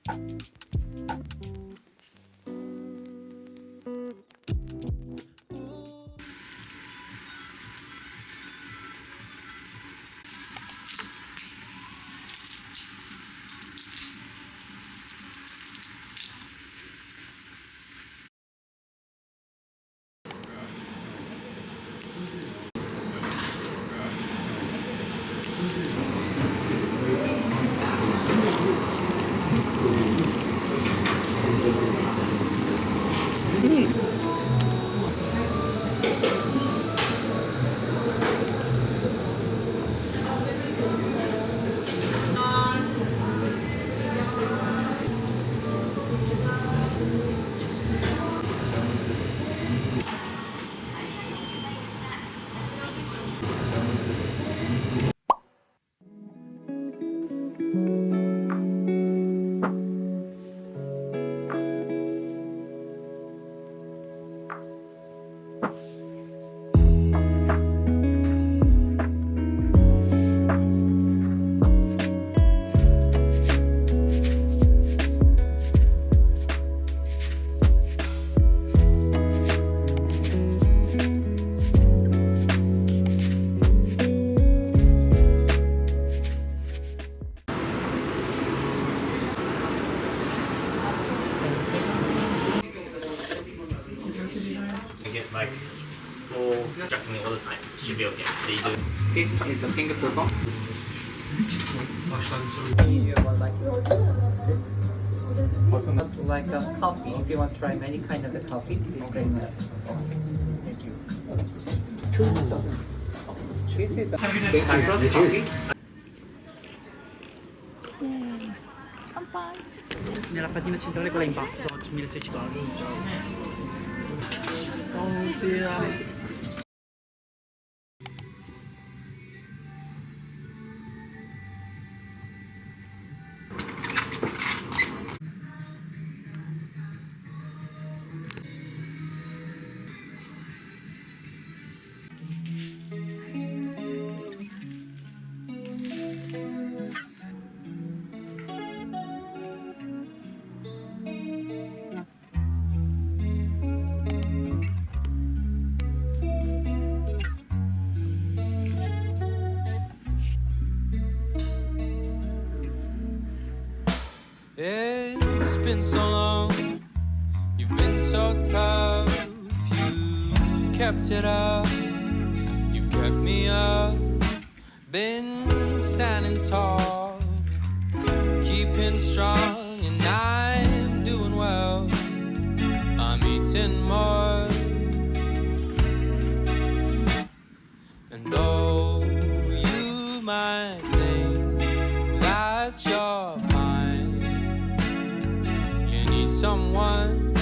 I get like full tracking all the time. Should be okay. They do. This is a pink purple. You want like this. Also like a coffee. If you want to try many kind of the coffee, it's very nice. Thank you. This is a Cyprus coffee. Nella patina centrale, quella in basso, 1650. Oddio. It's been so long, you've been so tough, you kept it up, you've kept me up, been standing tall, keeping strong, and I'm doing well, I'm eating more, and though you might think that you're someone,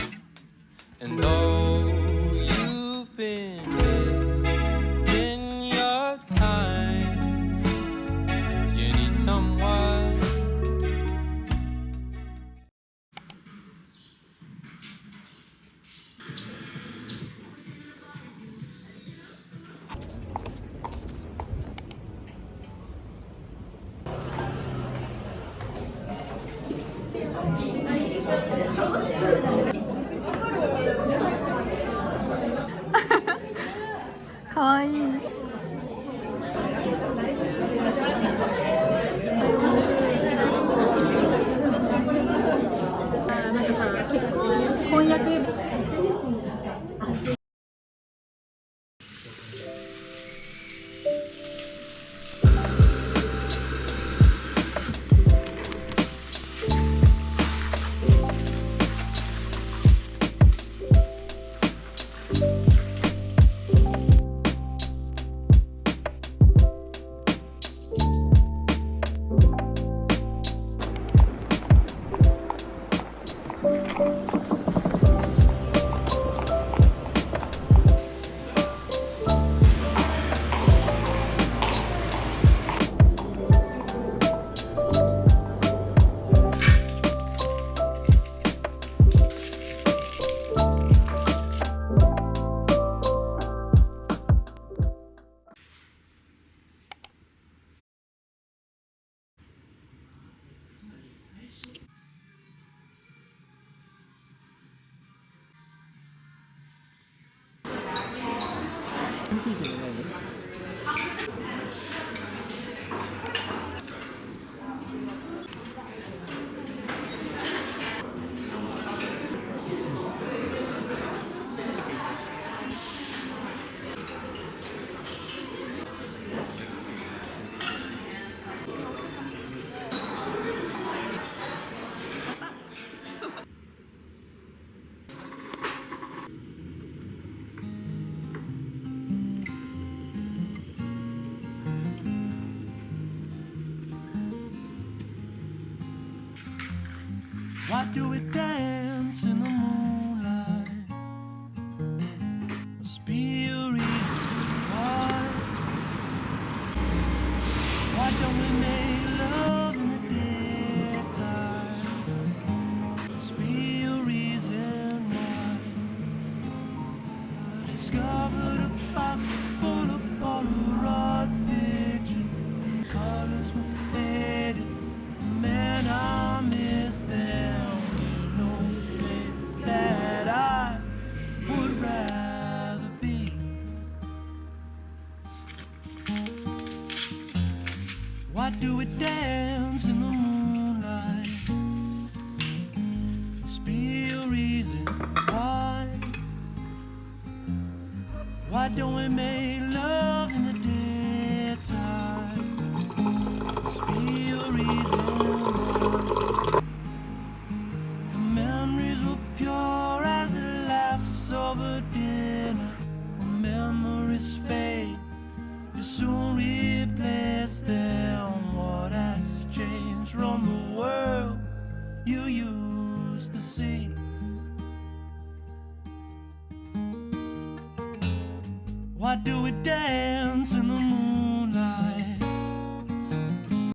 and though you've been in your time, you need someone. 가와이. Why do we dance in the moonlight? Must be a reason why. Why don't we make love in the daytime? Must be a reason why. I discovered a box full of Polaroid pictures. Colors were faded. Man, I miss them. There's no place that I would rather be. Why do we dance in the moonlight? Must be a reason why. Why don't we make love in the daytime? Must be a reason why. The memories were pure as the laughs over dinner. When memories fade, you soon replace them. What has changed from the world you used to see? Why do we dance in the moonlight?